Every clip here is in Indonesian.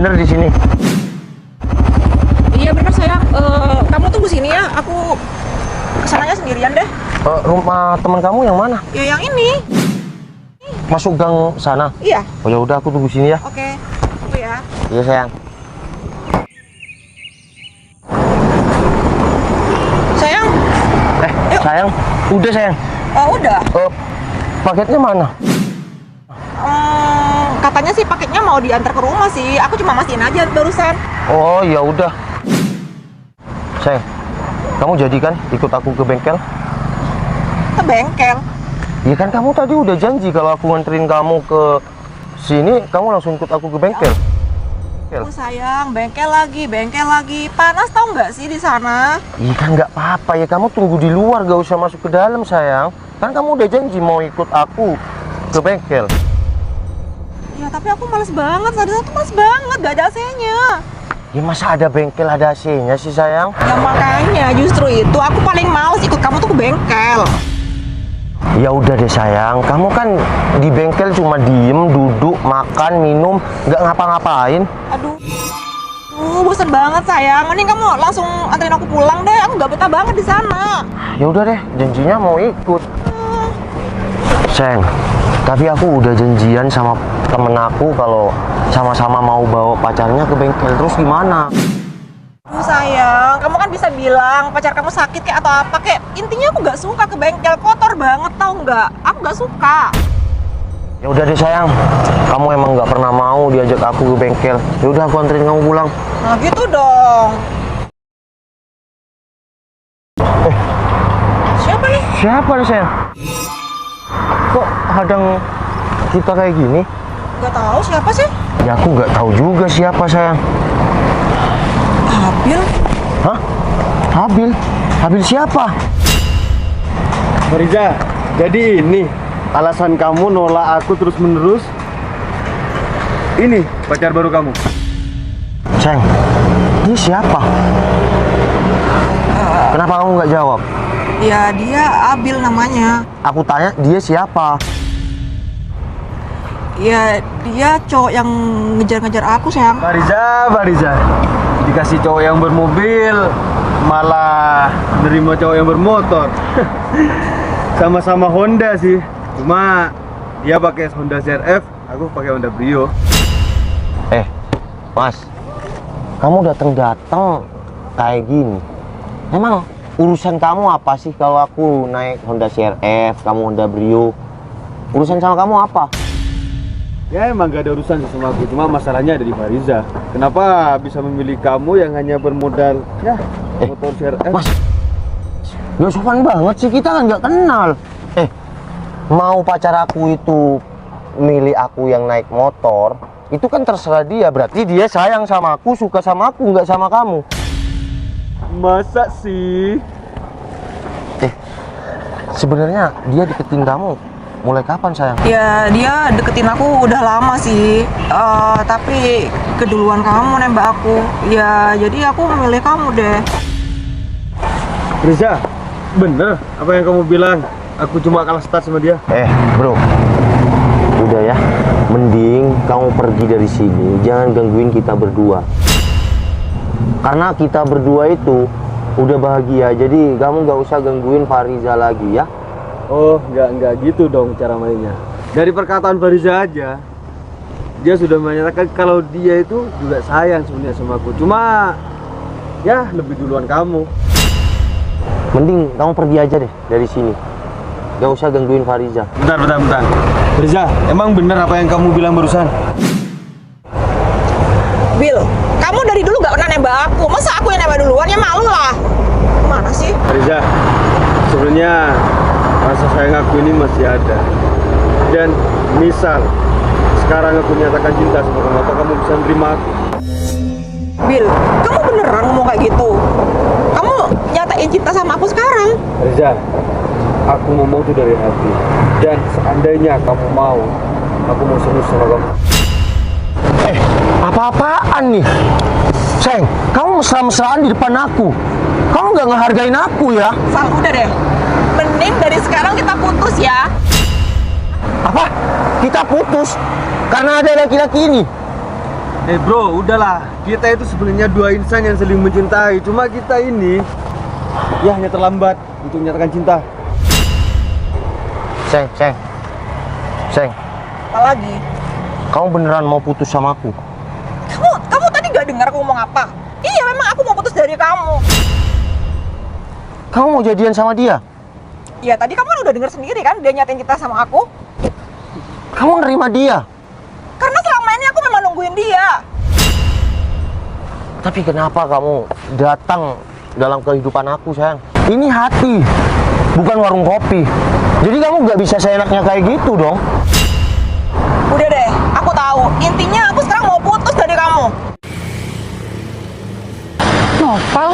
bener di sini? Iya bener sayang. Kamu tunggu sini ya. Aku kesananya sendirian deh. Rumah teman kamu yang mana? Ya yang ini. Masuk gang sana. Iya. Oh ya udah, aku tunggu sini ya. Oke. Tunggu ya. Iya sayang. Sayang. Yuk. Sayang, udah sayang. Oh udah. Paketnya mana? Katanya sih paketnya mau diantar ke rumah sih. Aku cuma mastiin aja barusan. Oh ya udah. Sayang, kamu jadi kan ikut aku ke bengkel? Ke bengkel. Iya kan kamu tadi udah janji kalau aku nganterin kamu ke sini, kamu langsung ikut aku ke bengkel. Oh sayang, bengkel lagi. Panas tau nggak sih di sana? Iya kan nggak apa-apa ya, kamu tunggu di luar, gak usah masuk ke dalam sayang. Kan kamu udah janji mau ikut aku ke bengkel. Ya tapi aku males banget, tadi tuh males banget, gak ada AC-nya. Ya masa ada bengkel ada AC-nya sih sayang? Ya makanya justru itu aku paling males ikut kamu tuh ke bengkel. Ya udah deh sayang, kamu kan di bengkel cuma diem, duduk, makan, minum, nggak ngapa-ngapain. Aduh, bosan banget sayang. Mending kamu langsung anterin aku pulang deh. Aku gak betah banget di sana. Ya udah deh, janjinya mau ikut. Sayang, tapi aku udah janjian sama temen aku kalau sama-sama mau bawa pacarnya ke bengkel. Terus gimana? Aduh sayang, kamu kan bisa bilang pacar kamu sakit kayak atau apa kayak. Intinya aku gak suka ke bengkel, kotor banget tau nggak? Aku gak suka. Ya udah deh sayang, kamu emang nggak pernah mau diajak aku ke bengkel. Ya udah aku anterin kamu pulang. Nah gitu dong. Siapa nih? Siapa nih sayang? Kok hadang kita kayak gini? Gak tahu siapa sih? Ya aku nggak tahu juga siapa sayang. Habil. Hah? Habil? Habil siapa? Fariza, jadi ini alasan kamu nolak aku terus-menerus? Ini pacar baru kamu? Sayang, ini siapa? Kenapa kamu nggak jawab? Ya dia Abil namanya. Aku tanya dia siapa? Ya dia cowok yang ngejar-ngejar aku sayang. Fariza, dikasih cowok yang bermobil malah nerima cowok yang bermotor. Sama-sama Honda sih, cuma dia pakai Honda ZF, aku pakai Honda Brio. Mas, kamu datang kayak gini. Emang urusan kamu apa sih kalau aku naik Honda CRF, kamu Honda Brio? Urusan sama kamu apa? Ya emang gak ada urusan sih sama aku, cuma masalahnya ada di Fariza. Kenapa bisa memilih kamu yang hanya bermodal ya motor CRF? Mas, gak sopan banget sih, kita kan gak kenal. Mau pacar aku itu milih aku yang naik motor, itu kan terserah dia. Berarti dia sayang sama aku, suka sama aku, nggak sama kamu. Masa sih? Sebenarnya dia deketin kamu mulai kapan sayang? Ya dia deketin aku udah lama sih. Tapi keduluan kamu nembak aku. Ya jadi aku memilih kamu deh. Riza, bener apa yang kamu bilang? Aku cuma kalah start sama dia. Bro, udah ya, mending kamu pergi dari sini, jangan gangguin kita berdua. Karena kita berdua itu udah bahagia, jadi kamu gak usah gangguin Fariza lagi ya. Oh, nggak gitu dong cara mainnya. Dari perkataan Fariza aja, dia sudah menyatakan kalau dia itu juga sayang sebenarnya sama aku. Cuma ya lebih duluan kamu. Mending kamu pergi aja deh dari sini, gak usah gangguin Fariza. Bentar. Fariza, emang bener apa yang kamu bilang barusan? Bil, kamu dari dulu gak pernah nembak aku. Masa aku yang nembak duluan? Ya malu lah. Mana sih? Fariza, sebenarnya rasa sayang aku ini masih ada. Dan misal sekarang aku nyatakan cinta sama kamu, apa kamu bisa menerima aku? Bil, kamu beneran ngomong kayak gitu? Kamu nyatain cinta sama aku sekarang? Fariza, aku ngomong itu dari hati. Dan seandainya kamu mau, aku mau serius sama kamu. Apa-apaan nih? Sayang, kamu mesra-mesraan di depan aku. Kamu gak ngehargain aku ya? Sal, udah deh. Mending dari sekarang kita putus ya. Apa? Kita putus? Karena ada laki-laki ini? Bro, udahlah. Kita itu sebenarnya dua insan yang saling mencintai. Cuma kita ini ya hanya terlambat untuk menyatakan cinta. Seng, Apalagi? kamu beneran mau putus sama aku? Kamu tadi gak dengar aku ngomong apa? Iya, memang aku mau putus dari kamu. Kamu mau jadian sama dia? Iya, tadi kamu kan udah dengar sendiri kan dia nyatain kita sama aku. Kamu nerima dia? Karena selama ini aku memang nungguin dia. Tapi kenapa kamu datang dalam kehidupan aku, sayang? Ini hati, bukan warung kopi. Jadi kamu nggak bisa seenaknya kayak gitu dong. Udah deh, aku tahu. Intinya aku sekarang mau putus dari kamu. Noval,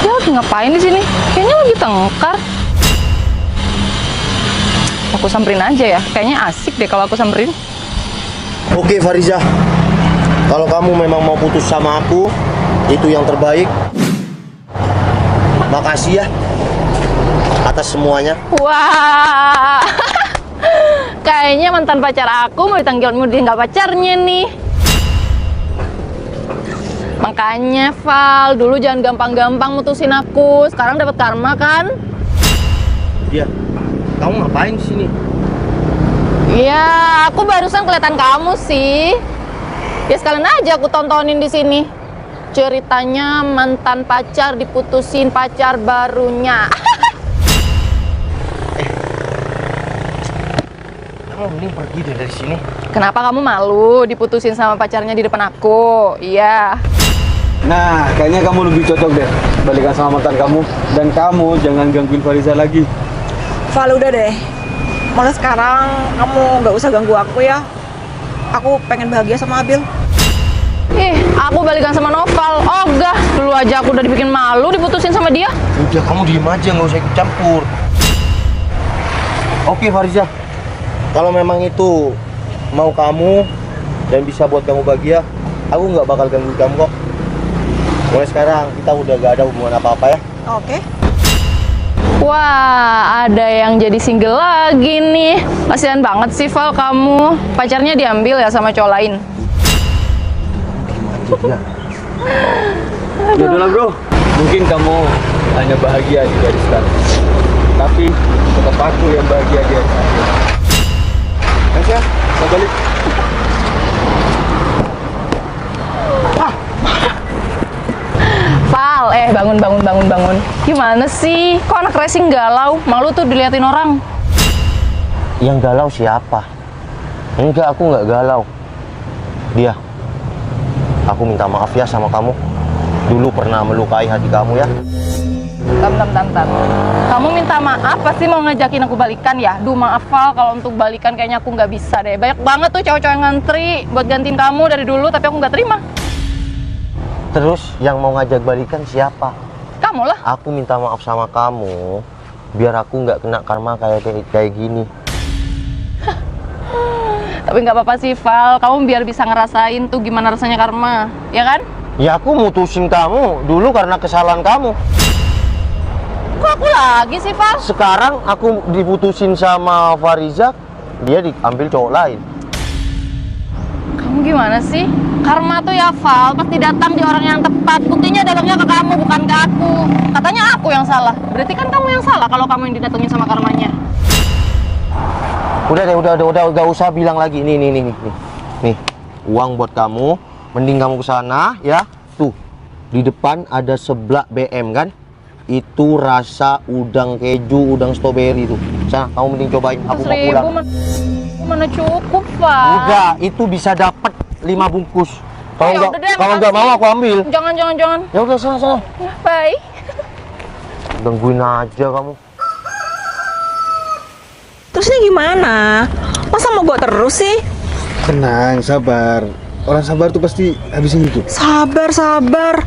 dia lagi ngapain di sini? Kayaknya lagi tengkar. Aku samperin aja ya. Kayaknya asik deh kalau aku samperin. Oke, Fariza. Kalau kamu memang mau putus sama aku, itu yang terbaik. Makasih ya atas semuanya. Wah, kayaknya mantan pacar aku mau ditinggal pacarnya nih. Makanya Val, dulu jangan gampang-gampang mutusin aku. Sekarang dapat karma kan? Dia, kamu ngapain di sini? Iya, aku barusan kelihatan kamu sih. Ya sekalian aja aku tontonin di sini. Ceritanya mantan pacar diputusin pacar barunya. Kamu mending pergi deh dari sini. Kenapa kamu malu diputusin sama pacarnya di depan aku? Iya. Nah, kayaknya kamu lebih cocok deh balikan sama mantan kamu. Dan kamu jangan gangguin Fariza lagi. Val, udah deh. Mulai sekarang kamu nggak usah ganggu aku ya. Aku pengen bahagia sama Abil. Aku balikan sama Noval. Ogah, dulu aja aku udah dibikin malu diputusin sama dia. Udah, kamu diem aja, nggak usah ikut campur. Oke, Fariza. Kalau memang itu mau kamu dan bisa buat kamu bahagia, aku nggak bakal gangguin kamu kok. Mulai sekarang kita udah gak ada hubungan apa-apa ya. Oke. Wah, ada yang jadi single lagi nih. Kasihan banget sih Val kamu. Pacarnya diambil ya sama cowok lain. Ya udahlah bro, mungkin kamu hanya bahagia di garis sekarang, tapi tetap aku yang bahagia di akhir. Mas ya, kita balik. Val, bangun. Gimana sih? Kok anak racing galau? Malu tuh diliatin orang. Yang galau siapa? Enggak, aku nggak galau. Dia. Aku minta maaf ya sama kamu. Dulu pernah melukai hati kamu ya. Tam. Kamu minta maaf pasti mau ngajakin aku balikan ya? Duh maaf Val, kalau untuk balikan kayaknya aku nggak bisa deh. Banyak banget tuh cowok-cowok yang ngantri buat gantiin kamu dari dulu, tapi aku nggak terima. Terus yang mau ngajak balikan siapa? Kamu lah. Aku minta maaf sama kamu biar aku nggak kena karma kayak gini. Tapi nggak apa-apa sih Val, kamu biar bisa ngerasain tuh gimana rasanya karma, ya kan? Ya aku mutusin kamu dulu karena kesalahan kamu. Kok aku lagi sih Val? Sekarang aku diputusin sama Fariza, dia diambil cowok lain. Kamu gimana sih? Karma tuh ya Val, pasti datang di orang yang tepat. Buktinya datangnya ke kamu, bukan ke aku. Katanya aku yang salah. Berarti kan kamu yang salah kalau kamu yang didatengin sama karmanya. Udah deh, udah, gak usah bilang lagi. Nih, uang buat kamu. Mending kamu kesana ya. Tuh, di depan ada seblak BM kan? Itu rasa udang keju, udang stroberi tuh. Sana, kamu mending cobain. Aku mau pulang. Mana cukup Val? Udah, itu bisa dapat 5 bungkus. Ya udah deh, Kalau nggak makasih. mau aku ambil. Jangan. Ya udah, sana. Bye. Gangguin aja kamu. Terusnya gimana? Masa mau gue terus sih? Tenang, sabar. Orang sabar tuh pasti habisin itu. Sabar.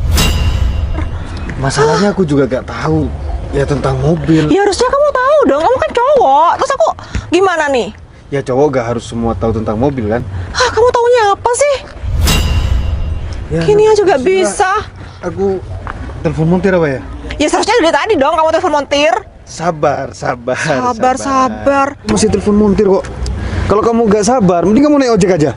Masalahnya aku juga gak tahu ya tentang mobil. Ya harusnya kamu tahu dong, kamu kan cowok. Terus aku gimana nih? Ya cowok gak harus semua tahu tentang mobil kan? Kamu taunya apa sih? Ya, Gini aja gak sudah. bisa. Aku telepon montir apa ya? Ya seharusnya dari tadi dong kamu telepon montir. Sabar. Sabar. Masih telepon montir kok. Kalau kamu gak sabar, mending kamu naik ojek aja.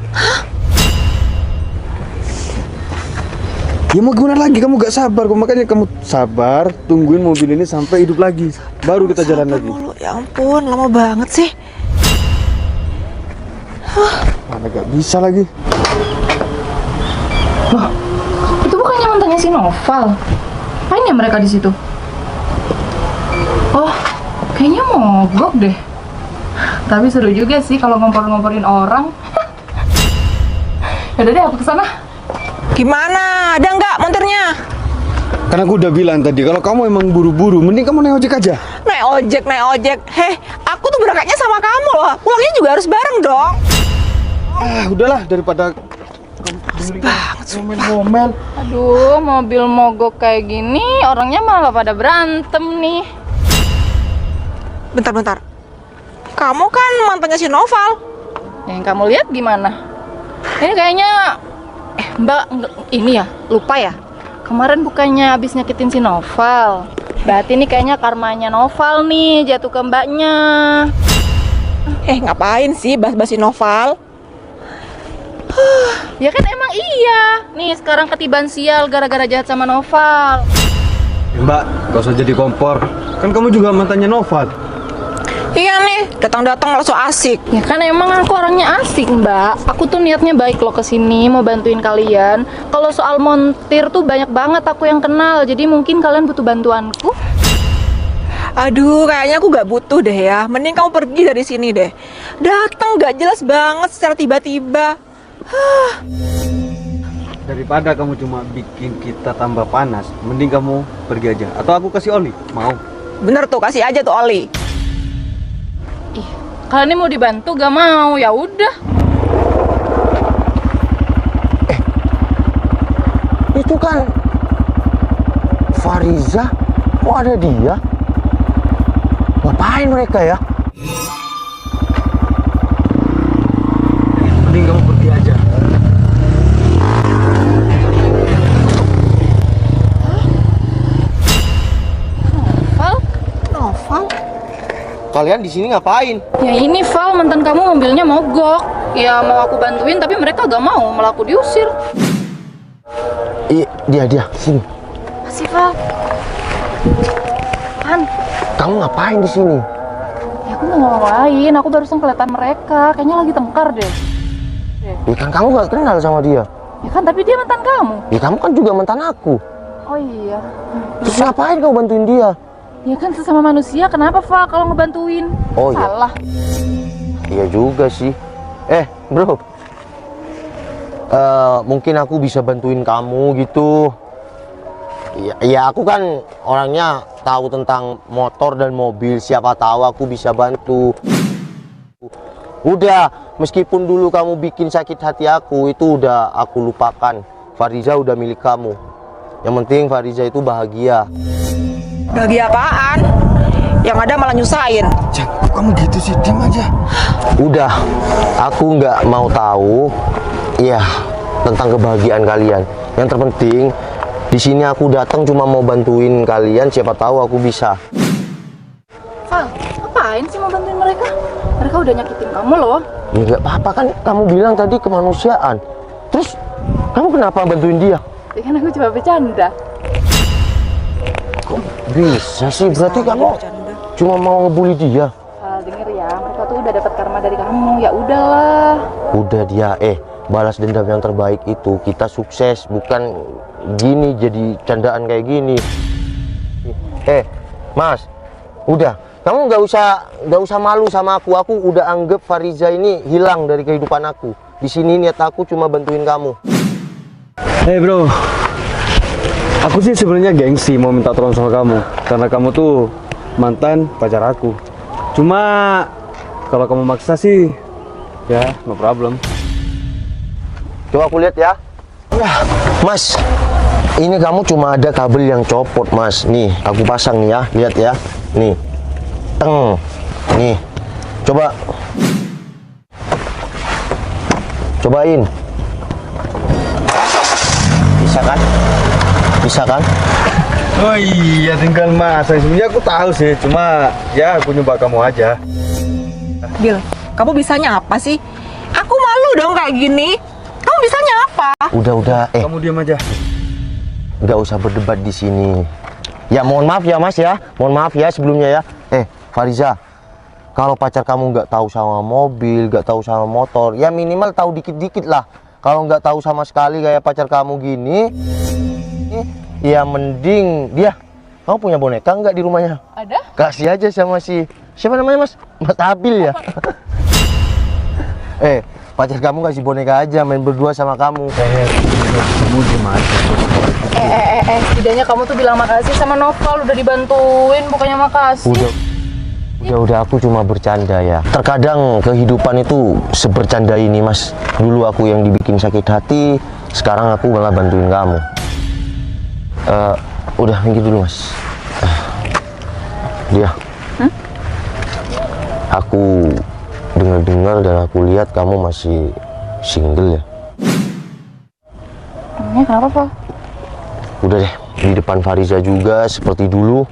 Ya mau gimana lagi, kamu gak sabar kok. Makanya kamu sabar, tungguin mobil ini sampai hidup lagi. Baru kita jalan lagi. Mulu. Ya ampun, lama banget sih. Mana gak bisa lagi. Itu bukannya mantannya si Noval? Ngapain ya mereka di situ? Oh, kayaknya mogok deh. Tapi seru juga sih kalau ngompor-ngomporin orang. Yaudah deh, aku kesana. Gimana? Ada nggak montirnya? Karena aku udah bilang tadi, kalau kamu emang buru-buru, mending kamu naik ojek aja. Naik ojek. Heh, aku tuh berangkatnya sama kamu loh. Pulangnya juga harus bareng dong. Udahlah, daripada ngomel-ngomel. Aduh, mobil mogok kayak gini, orangnya malah pada berantem nih. Bentar. Kamu kan mantannya si Noval. Yang kamu lihat gimana? Ini kayaknya Mbak ini ya, lupa ya. Kemarin bukannya habis nyakitin si Noval. Berarti ini kayaknya karmanya Noval nih jatuh ke mbaknya. Ngapain sih bas-basin Noval? Ya kan emang iya. Nih sekarang ketiban sial gara-gara jahat sama Noval. Mbak, gak usah jadi kompor. Kan kamu juga mantannya Noval. Iya nih, datang-datang langsung asik. Ya kan emang aku orangnya asik, Mbak. Aku tuh niatnya baik loh kesini mau bantuin kalian. Kalau soal montir tuh banyak banget aku yang kenal. Jadi mungkin kalian butuh bantuanku. Aduh, kayaknya aku gak butuh deh ya. Mending kamu pergi dari sini deh. Datang gak jelas banget secara tiba-tiba. Daripada kamu cuma bikin kita tambah panas, mending kamu pergi aja. Atau aku kasih oli, mau? Bener tuh, kasih aja tuh oli. Ih, kalian ini mau dibantu gak mau? Ya udah. Itu kan Fariza, kok ada dia? Ngapain mereka ya? Mending kamu pergi aja. Noval? Kalian di sini ngapain? Ya ini Val, mantan kamu mobilnya mogok. Ya mau aku bantuin tapi mereka gak mau, malah aku diusir. Dia sini. Masih Val. Han, Kamu ngapain di sini? ya aku mau ngapain, aku barusan kelihatan mereka. Kayaknya lagi tengkar deh. Ya kan kamu gak kenal sama dia. Ya kan, tapi dia mantan kamu. Ya kamu kan juga mantan aku. Oh iya. Terus ngapain kamu bantuin dia? Ya kan sesama manusia, kenapa Val kalau ngebantuin? Oh iya. Salah. Iya juga sih. Bro. Mungkin aku bisa bantuin kamu gitu. Ya aku kan orangnya tahu tentang motor dan mobil. Siapa tahu aku bisa bantu. Udah, meskipun dulu kamu bikin sakit hati aku, itu udah aku lupakan. Fariza udah milik kamu. Yang penting Fariza itu bahagia. Bahagia apaan? Yang ada malah nyusahin. Jangan, kamu gitu sih, diam aja. Udah, aku nggak mau tahu ya tentang kebahagiaan kalian. Yang terpenting di sini aku datang cuma mau bantuin kalian. Siapa tahu aku bisa. Val, ngapain sih mau bantuin mereka? Mereka udah nyakitin kamu loh. Ya nggak apa-apa kan, kamu bilang tadi kemanusiaan. Terus kamu kenapa bantuin dia? Ya kan aku cuma bercanda. Bisa sih, berarti kamu Bercanda. cuma mau ngebully dia. Val, denger ya, mereka tuh udah dapat karma dari kamu. Ya udahlah. Udah dia, balas dendam yang terbaik itu kita sukses, bukan gini jadi candaan kayak gini. Mas, udah, kamu nggak usah malu sama aku. Aku udah anggap Fariza ini hilang dari kehidupan aku. Di sini niat aku cuma bantuin kamu. Bro, aku sih sebenarnya gengsi mau minta tolong sama kamu, karena kamu tuh mantan pacar aku. Cuma kalau kamu maksa sih, ya no problem. Coba aku lihat ya. Mas, ini kamu cuma ada kabel yang copot, Mas. Nih, aku pasang nih ya, lihat ya. Nih, nih, cobain. Bisa kan? Oh iya, tinggal masak. Sebenarnya aku tahu sih, cuma ya aku nyoba kamu aja. Bil, kamu bisanya apa sih? Aku malu dong kayak gini. Kamu bisanya apa? Udah, Kamu diam aja. nggak usah berdebat di sini. Ya mohon maaf ya Mas ya, mohon maaf ya sebelumnya ya. Fariza, kalau pacar kamu nggak tahu sama mobil, nggak tahu sama motor, ya minimal tahu dikit-dikit lah. Kalau nggak tahu sama sekali kayak pacar kamu gini, ya mending dia. Kamu punya boneka nggak di rumahnya? Ada? Kasih aja sama si siapa namanya Mas? Mas Abil ya. Pacar kamu kasih boneka aja, main berdua sama kamu. Kamu gimana? Setidaknya kamu tuh bilang makasih sama Noval, udah dibantuin, bukannya makasih. Udah aku cuma bercanda ya. Terkadang kehidupan itu sebercanda ini Mas. Dulu aku yang dibikin sakit hati, sekarang aku malah bantuin kamu. Udah minggir dulu Mas. Dia. Aku dengar-dengar dan aku lihat kamu masih single ya. Emangnya kenapa, Pak? Udah deh, di depan Fariza juga seperti dulu.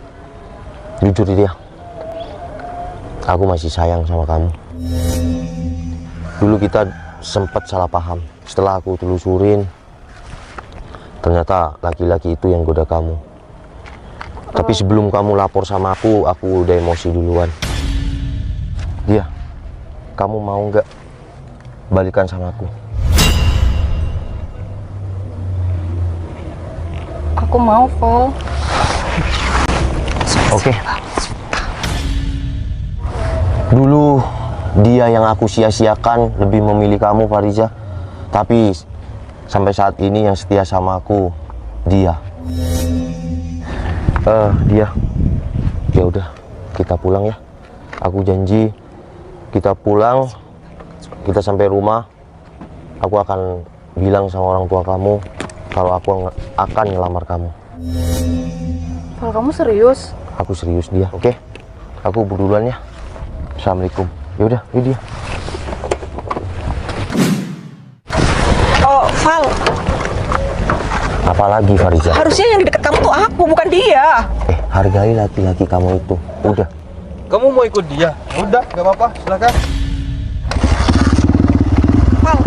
Jujur dia, aku masih sayang sama kamu. Dulu kita sempat salah paham. Setelah aku telusurin, ternyata laki-laki itu yang goda kamu. Tapi sebelum kamu lapor sama aku udah emosi duluan. Dia, kamu mau nggak balikan sama aku? Aku mau, Val. Oke. Dulu dia yang aku sia-siakan lebih memilih kamu Fariza. Tapi sampai saat ini yang setia sama aku dia. Dia. Ya udah, kita pulang ya. Aku janji kita pulang, kita sampai rumah, aku akan bilang sama orang tua kamu kalau aku akan ngelamar kamu. Val, kamu serius? Aku serius dia, oke? Aku berduluan ya. Assalamualaikum. Ya udah, ini dia. Oh, Val, Apalagi Fariza? harusnya yang di dekat kamu tuh aku, bukan dia. Hargai laki-laki kamu itu. Udah. Kamu mau ikut dia? Udah, gak apa-apa, silakan. Val,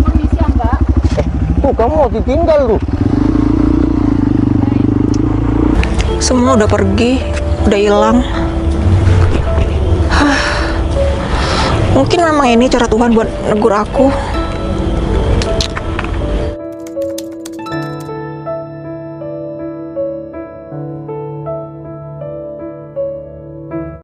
Permisi ya, Mbak. Tuh, kamu mau ditinggal tuh. semua udah pergi, udah hilang. Mungkin memang ini cara Tuhan buat negur aku.